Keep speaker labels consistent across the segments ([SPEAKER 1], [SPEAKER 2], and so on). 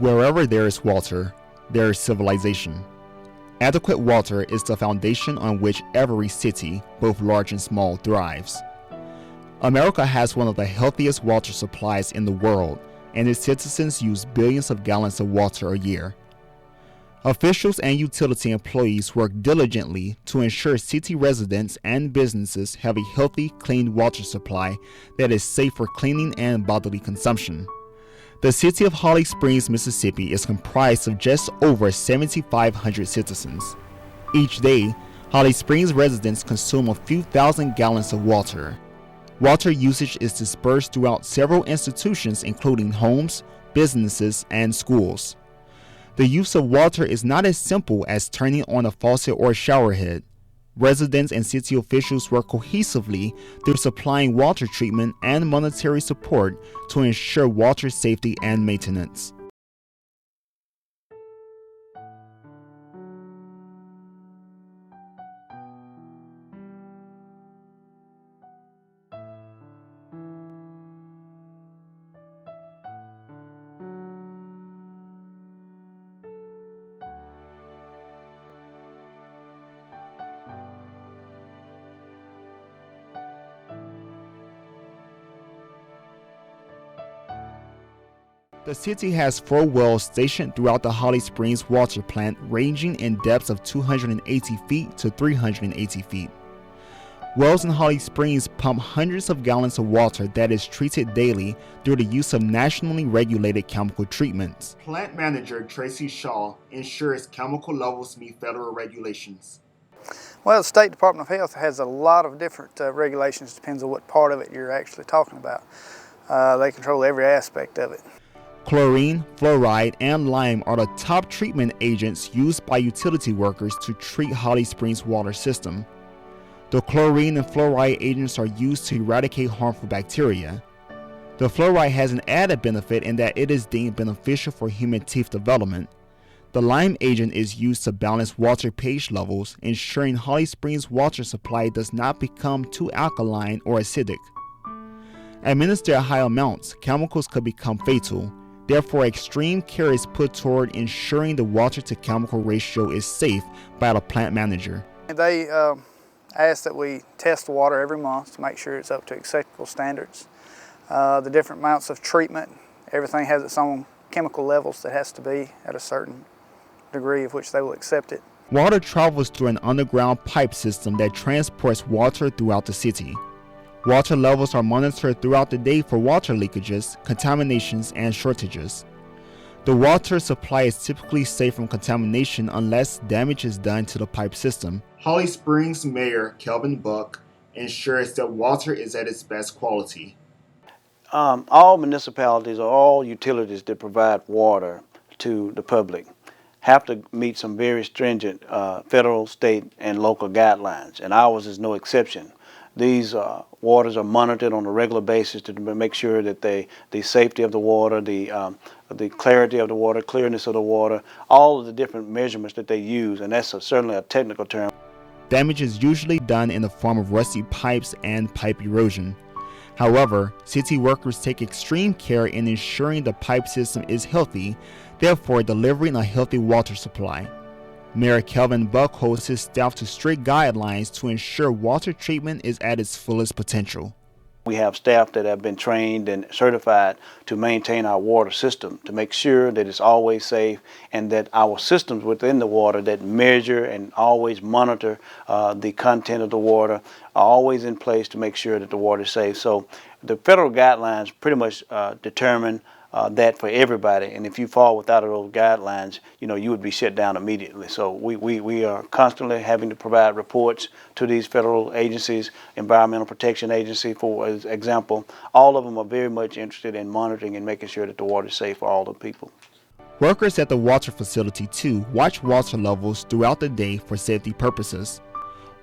[SPEAKER 1] Wherever there is water, there is civilization. Adequate water is the foundation on which every city, both large and small, thrives. America has one of the healthiest water supplies in the world, and its citizens use billions of gallons of water a year. Officials and utility employees work diligently to ensure city residents and businesses have a healthy, clean water supply that is safe for cleaning and bodily consumption. The city of Holly Springs, Mississippi is comprised of just over 7,500 citizens. Each day, Holly Springs residents consume a few thousand gallons of water. Water usage is dispersed throughout several institutions including homes, businesses, and schools. The use of water is not as simple as turning on a faucet or shower head. Residents and city officials work cohesively through supplying water treatment and monetary support to ensure water safety and maintenance. The city has 4 wells stationed throughout the Holly Springs water plant ranging in depths of 280 feet to 380 feet. Wells in Holly Springs pump hundreds of gallons of water that is treated daily through the use of nationally regulated chemical treatments. Plant manager Tracy Shaw ensures chemical levels meet federal regulations.
[SPEAKER 2] Well, the State Department of Health has a lot of different regulations, depends on what part of it you're actually talking about. They control every aspect of it.
[SPEAKER 1] Chlorine, fluoride, and lime are the top treatment agents used by utility workers to treat Holly Springs water system. The chlorine and fluoride agents are used to eradicate harmful bacteria. The fluoride has an added benefit in that it is deemed beneficial for human teeth development. The lime agent is used to balance water pH levels, ensuring Holly Springs water supply does not become too alkaline or acidic. Administered at high amounts, chemicals could become fatal. Therefore, extreme care is put toward ensuring the water-to-chemical ratio is safe by the plant manager.
[SPEAKER 2] They ask that we test the water every month to make sure it's up to acceptable standards. The different amounts of treatment, everything has its own chemical levels that has to be at a certain degree of which they will accept it.
[SPEAKER 1] Water travels through an underground pipe system that transports water throughout the city. Water levels are monitored throughout the day for water leakages, contaminations, and shortages. The water supply is typically safe from contamination unless damage is done to the pipe system. Holly Springs Mayor Kelvin Buck ensures that water is at its best quality.
[SPEAKER 3] All municipalities or all utilities that provide water to the public have to meet some very stringent federal, state, and local guidelines, and ours is no exception. These waters are monitored on a regular basis to make sure that the safety of the water, the clarity of the water, clearness of the water, all of the different measurements that they use, and that's certainly a technical term.
[SPEAKER 1] Damage is usually done in the form of rusty pipes and pipe erosion. However, city workers take extreme care in ensuring the pipe system is healthy, therefore delivering a healthy water supply. Mayor Kelvin Buck holds his staff to strict guidelines to ensure water treatment is at its fullest potential.
[SPEAKER 3] We have staff that have been trained and certified to maintain our water system, to make sure that it's always safe and that our systems within the water that measure and always monitor the content of the water are always in place to make sure that the water is safe. So the federal guidelines pretty much determine that for everybody, and if you fall without those guidelines, you would be shut down immediately. So we are constantly having to provide reports to these federal agencies, Environmental Protection Agency, for example. All of them are very much interested in monitoring and making sure that the water is safe for all the people.
[SPEAKER 1] Workers at the water facility too watch water levels throughout the day for safety purposes.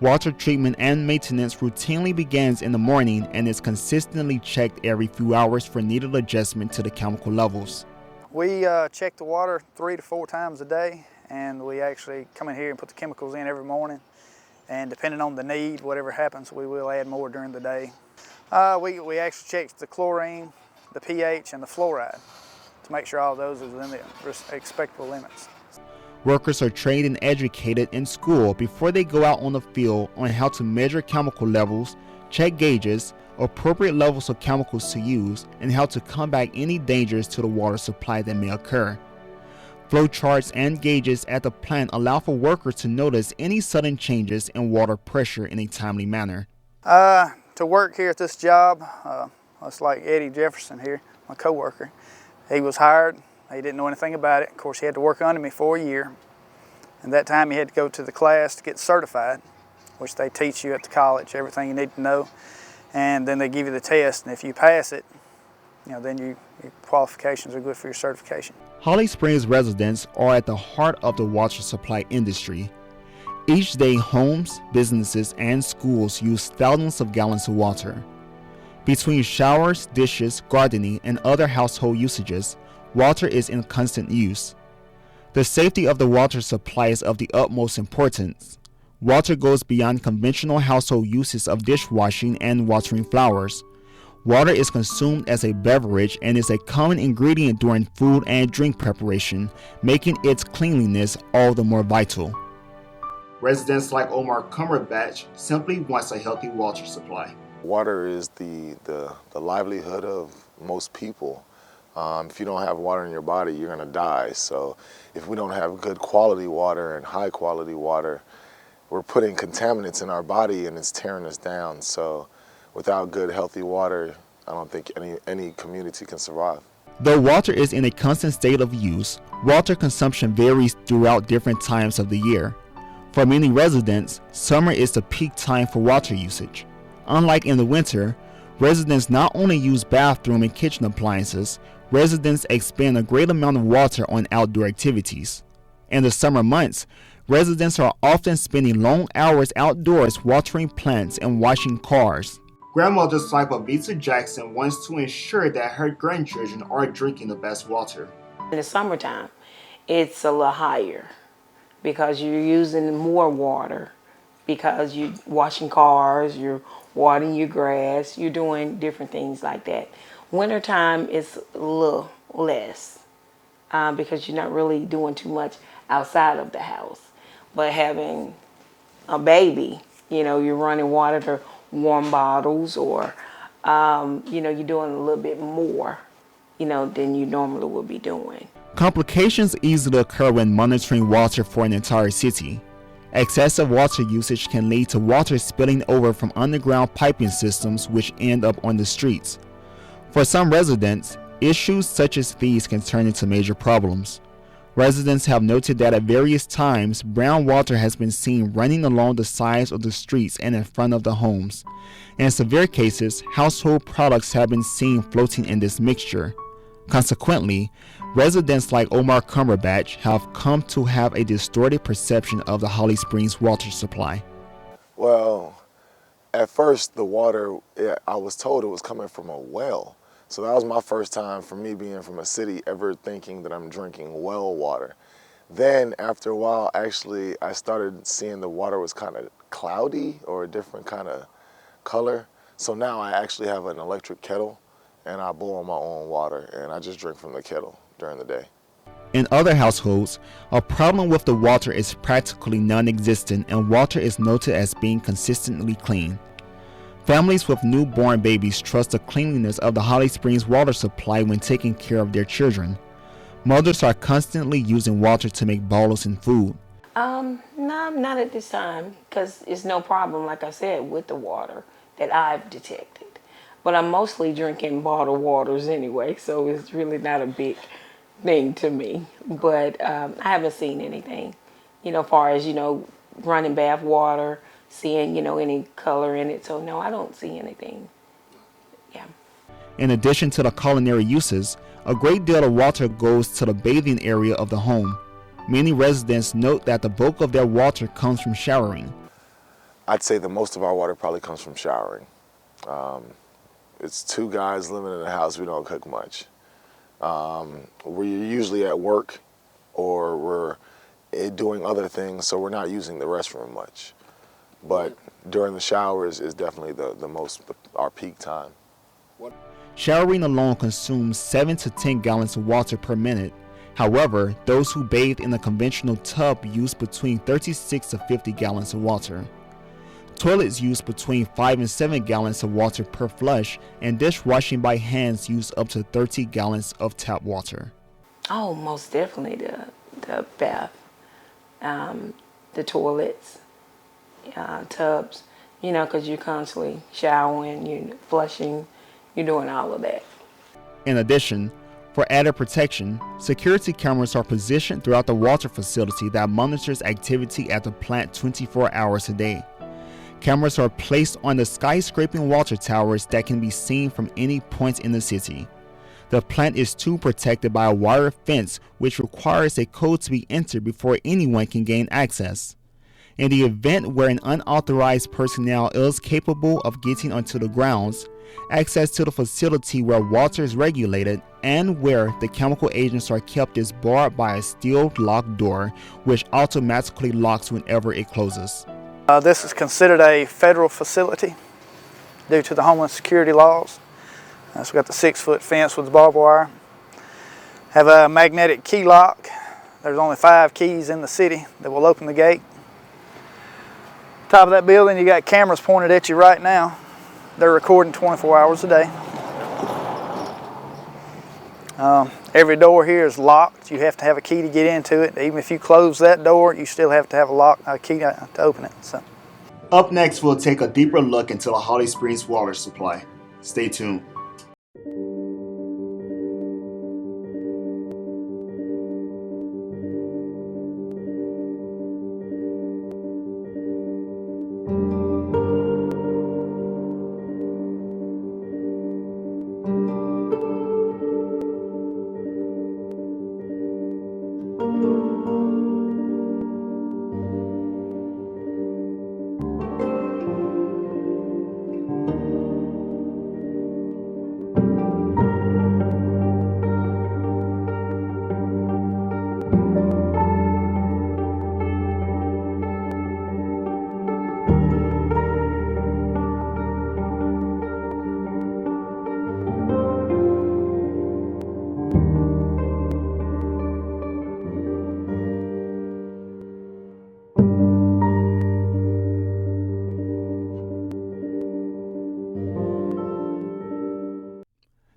[SPEAKER 1] Water treatment and maintenance routinely begins in the morning and is consistently checked every few hours for needed adjustment to the chemical levels.
[SPEAKER 2] We check the water 3 to 4 times a day, and we actually come in here and put the chemicals in every morning. And depending on the need, whatever happens, we will add more during the day. We actually check the chlorine, the pH, and the fluoride to make sure all those is within the expectable limits.
[SPEAKER 1] Workers are trained and educated in school before they go out on the field on how to measure chemical levels, check gauges, appropriate levels of chemicals to use, and how to combat any dangers to the water supply that may occur. Flow charts and gauges at the plant allow for workers to notice any sudden changes in water pressure in a timely manner.
[SPEAKER 2] To work here at this job, it's like Eddie Jefferson here, my co-worker. He was hired. He didn't know anything about it. Of course, he had to work under me for a year. And that time he had to go to the class to get certified, which they teach you at the college, everything you need to know. And then they give you the test, and if you pass it, then your qualifications are good for your certification.
[SPEAKER 1] Holly Springs residents are at the heart of the water supply industry. Each day, homes, businesses, and schools use thousands of gallons of water. Between showers, dishes, gardening, and other household usages, water is in constant use. The safety of the water supply is of the utmost importance. Water goes beyond conventional household uses of dishwashing and watering flowers. Water is consumed as a beverage and is a common ingredient during food and drink preparation, making its cleanliness all the more vital. Residents like Omar Cumberbatch simply wants a healthy water supply.
[SPEAKER 4] Water is the livelihood of most people. If you don't have water in your body, you're going to die. So if we don't have good quality water and high quality water, we're putting contaminants in our body and it's tearing us down. So without good, healthy water, I don't think any community can survive.
[SPEAKER 1] Though water is in a constant state of use, water consumption varies throughout different times of the year. For many residents, summer is the peak time for water usage. Unlike in the winter, residents not only use bathroom and kitchen appliances, residents expend a great amount of water on outdoor activities. In the summer months, residents are often spending long hours outdoors watering plants and washing cars. Grandmother Vita Jackson wants to ensure that her grandchildren are drinking the best water.
[SPEAKER 5] In the summertime, it's a little higher because you're using more water, because you're washing cars, you're watering your grass, you're doing different things like that. Wintertime is a little less because you're not really doing too much outside of the house. But having a baby, you're running water to warm bottles, or you're doing a little bit more, than you normally would be doing.
[SPEAKER 1] Complications easily occur when monitoring water for an entire city. Excessive water usage can lead to water spilling over from underground piping systems which end up on the streets. For some residents, issues such as these can turn into major problems. Residents have noted that at various times, brown water has been seen running along the sides of the streets and in front of the homes. In severe cases, household products have been seen floating in this mixture. Consequently, residents like Omar Cumberbatch have come to have a distorted perception of the Holly Springs water supply.
[SPEAKER 4] Well, at first the water, I was told it was coming from a well. So that was my first time, for me being from a city, ever thinking that I'm drinking well water. Then after a while, actually, I started seeing the water was kind of cloudy or a different kind of color. So now I actually have an electric kettle and I boil my own water and I just drink from the kettle during the day.
[SPEAKER 1] In other households, a problem with the water is practically non-existent and water is noted as being consistently clean. Families with newborn babies trust the cleanliness of the Holly Springs water supply when taking care of their children. Mothers are constantly using water to make bottles and food.
[SPEAKER 5] No, not at this time, because it's no problem, like I said, with the water that I've detected. But I'm mostly drinking bottled waters anyway, so it's really not a big thing to me. But I haven't seen anything, far as, running bath water, seeing, any color in it. So no, I don't see anything. Yeah.
[SPEAKER 1] In addition to the culinary uses, a great deal of water goes to the bathing area of the home. Many residents note that the bulk of their water comes from showering.
[SPEAKER 4] I'd say that most of our water probably comes from showering. It's two guys living in the house, we don't cook much. We're usually at work or we're doing other things, so we're not using the restroom much. But during the showers is definitely the most, our peak time.
[SPEAKER 1] Showering alone consumes 7 to 10 gallons of water per minute. However, those who bathe in a conventional tub use between 36 to 50 gallons of water. Toilets use between 5 and 7 gallons of water per flush, and dishwashing by hands use up to 30 gallons of tap water.
[SPEAKER 5] Oh, most definitely the bath, the toilets, tubs, because you're constantly showering, you're flushing, you're doing all of that.
[SPEAKER 1] In addition, for added protection, security cameras are positioned throughout the water facility that monitors activity at the plant 24 hours a day. Cameras are placed on the skyscraping water towers that can be seen from any point in the city. The plant is too protected by a wire fence, which requires a code to be entered before anyone can gain access. In the event where an unauthorized personnel is capable of getting onto the grounds, access to the facility where water is regulated and where the chemical agents are kept is barred by a steel locked door, which automatically locks whenever it closes.
[SPEAKER 2] This is considered a federal facility due to the Homeland Security laws. So we've got the 6-foot fence with the barbed wire. Have a magnetic key lock. There's only 5 keys in the city that will open the gate. Top of that building, you got cameras pointed at you right now. They're recording 24 hours a day. Every door here is locked. You have to have a key to get into it. Even if you close that door, you still have to have a key to open it. So.
[SPEAKER 1] Up next, we'll take a deeper look into the Holly Springs water supply. Stay tuned.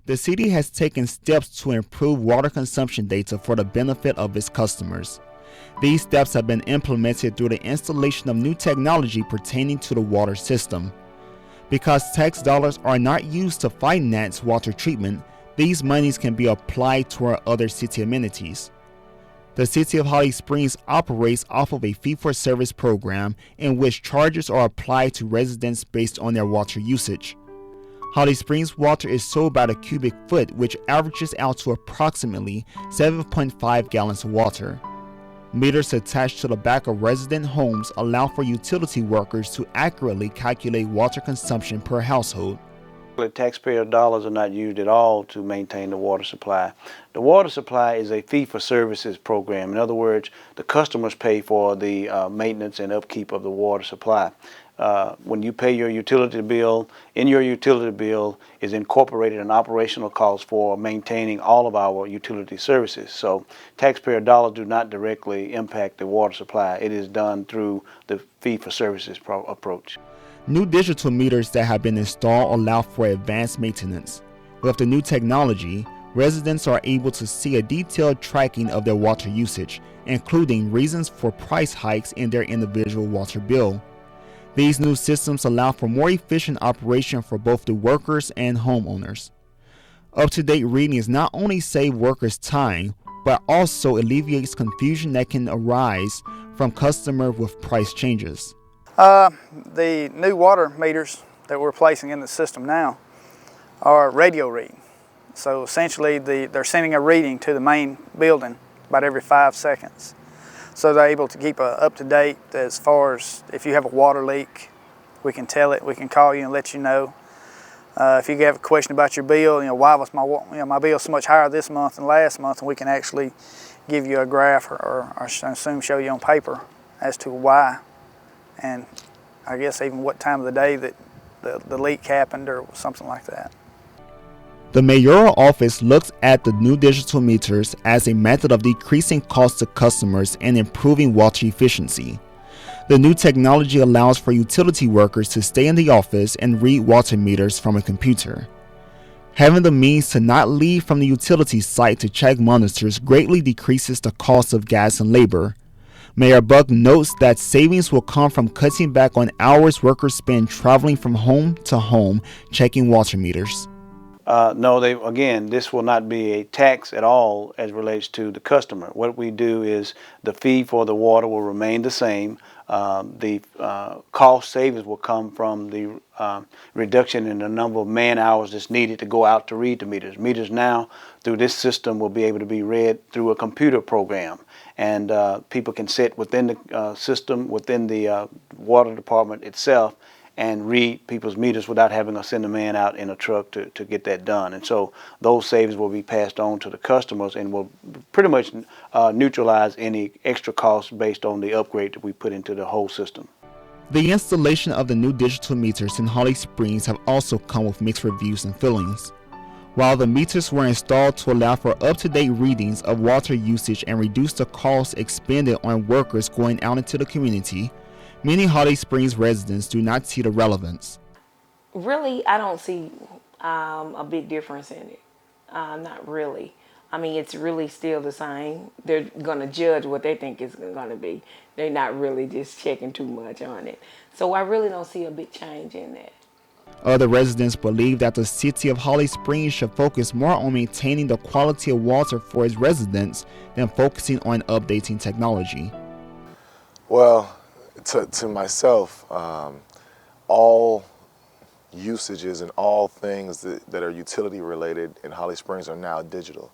[SPEAKER 1] The city has taken steps to improve water consumption data for the benefit of its customers. These steps have been implemented through the installation of new technology pertaining to the water system. Because tax dollars are not used to finance water treatment, these monies can be applied toward other city amenities. The City of Holly Springs operates off of a fee-for-service program in which charges are applied to residents based on their water usage. Holly Springs water is sold by the cubic foot, which averages out to approximately 7.5 gallons of water. Meters attached to the back of resident homes allow for utility workers to accurately calculate water consumption per household.
[SPEAKER 3] The taxpayer dollars are not used at all to maintain the water supply. The water supply is a fee-for-services program. In other words, the customers pay for the maintenance and upkeep of the water supply. When you pay your utility bill, in your utility bill is incorporated an operational cost for maintaining all of our utility services. So taxpayer dollars do not directly impact the water supply. It is done through the fee-for-services approach.
[SPEAKER 1] New digital meters that have been installed allow for advanced maintenance. With the new technology, residents are able to see a detailed tracking of their water usage, including reasons for price hikes in their individual water bill. These new systems allow for more efficient operation for both the workers and homeowners. Up-to-date readings not only save workers time, but also alleviates confusion that can arise from customers with price changes.
[SPEAKER 2] The new water meters that we're placing in the system now are radio reading. So essentially they're sending a reading to the main building about every 5 seconds. So they're able to keep up to date as far as if you have a water leak, we can tell it, we can call you and let you know. If you have a question about your bill, why was my bill so much higher this month than last month, and we can actually give you a graph or soon show you on paper as to why, and I guess even what time of the day that the leak happened or something like that.
[SPEAKER 1] The mayoral office looks at the new digital meters as a method of decreasing costs to customers and improving water efficiency. The new technology allows for utility workers to stay in the office and read water meters from a computer. Having the means to not leave from the utility site to check monitors greatly decreases the cost of gas and labor. Mayor Buck notes that savings will come from cutting back on hours workers spend traveling from home to home checking water meters.
[SPEAKER 3] No, again, this will not be a tax at all as relates to the customer. What we do is the fee for the water will remain the same. The cost savings will come from the reduction in the number of man hours that's needed to go out to read the meters. Meters now, through this system, will be able to be read through a computer program. And people can sit within the system, within the water department itself, and read people's meters without having to send a man out in a truck to get that done. And so those savings will be passed on to the customers and will pretty much neutralize any extra costs based on the upgrade that we put into the whole system.
[SPEAKER 1] The installation of the new digital meters in Holly Springs have also come with mixed reviews and feelings. While the meters were installed to allow for up-to-date readings of water usage and reduce the costs expended on workers going out into the community, many Holly Springs residents do not see the relevance.
[SPEAKER 5] Really, I don't see a big difference in it. Not really. I mean, it's really still the same. They're going to judge what they think it's going to be. They're not really just checking too much on it. So I really don't see a big change in that.
[SPEAKER 1] Other residents believe that the city of Holly Springs should focus more on maintaining the quality of water for its residents than focusing on updating technology.
[SPEAKER 4] Well, to myself, all usages and all things that are utility related in Holly Springs are now digital.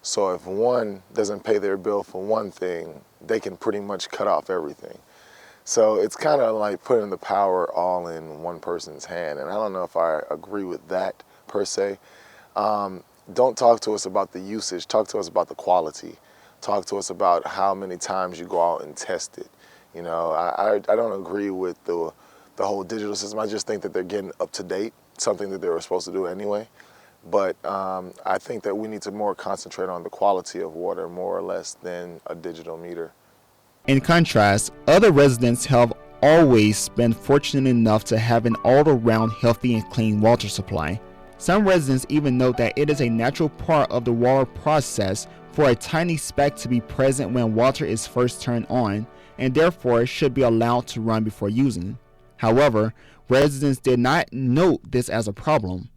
[SPEAKER 4] So if one doesn't pay their bill for one thing, they can pretty much cut off everything. So it's kind of like putting the power all in one person's hand. And I don't know if I agree with that per se. Don't talk to us about the usage, talk to us about the quality. Talk to us about how many times you go out and test it. You know, I don't agree with the whole digital system. I just think that they're getting up to date, something that they were supposed to do anyway. But I think that we need to more concentrate on the quality of water more or less than a digital meter.
[SPEAKER 1] In contrast, other residents have always been fortunate enough to have an all-around healthy and clean water supply. Some residents even note that it is a natural part of the water process for a tiny speck to be present when water is first turned on, and therefore should be allowed to run before using. However, residents did not note this as a problem.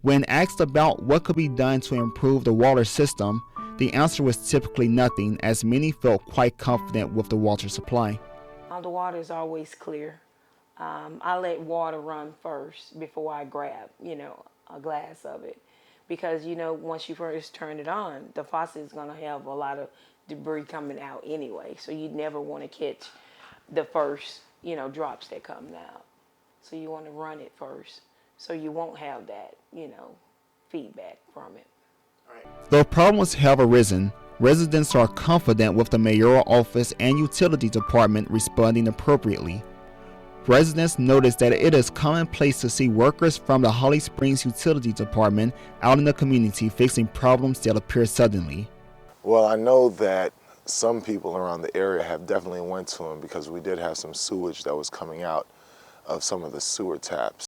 [SPEAKER 1] When asked about what could be done to improve the water system, the answer was typically nothing, as many felt quite confident with the water supply.
[SPEAKER 5] The water is always clear. I let water run first before I grab, a glass of it. Because, once you first turn it on, the faucet is going to have a lot of debris coming out anyway. So you never want to catch the first, drops that come out. So you want to run it first so you won't have that, feedback from it.
[SPEAKER 1] Though problems have arisen, residents are confident with the mayoral office and utility department responding appropriately. Residents notice that it is commonplace to see workers from the Holly Springs Utility Department out in the community fixing problems that appear suddenly.
[SPEAKER 4] Well, I know that some people around the area have definitely went to them because we did have some sewage that was coming out of some of the sewer taps.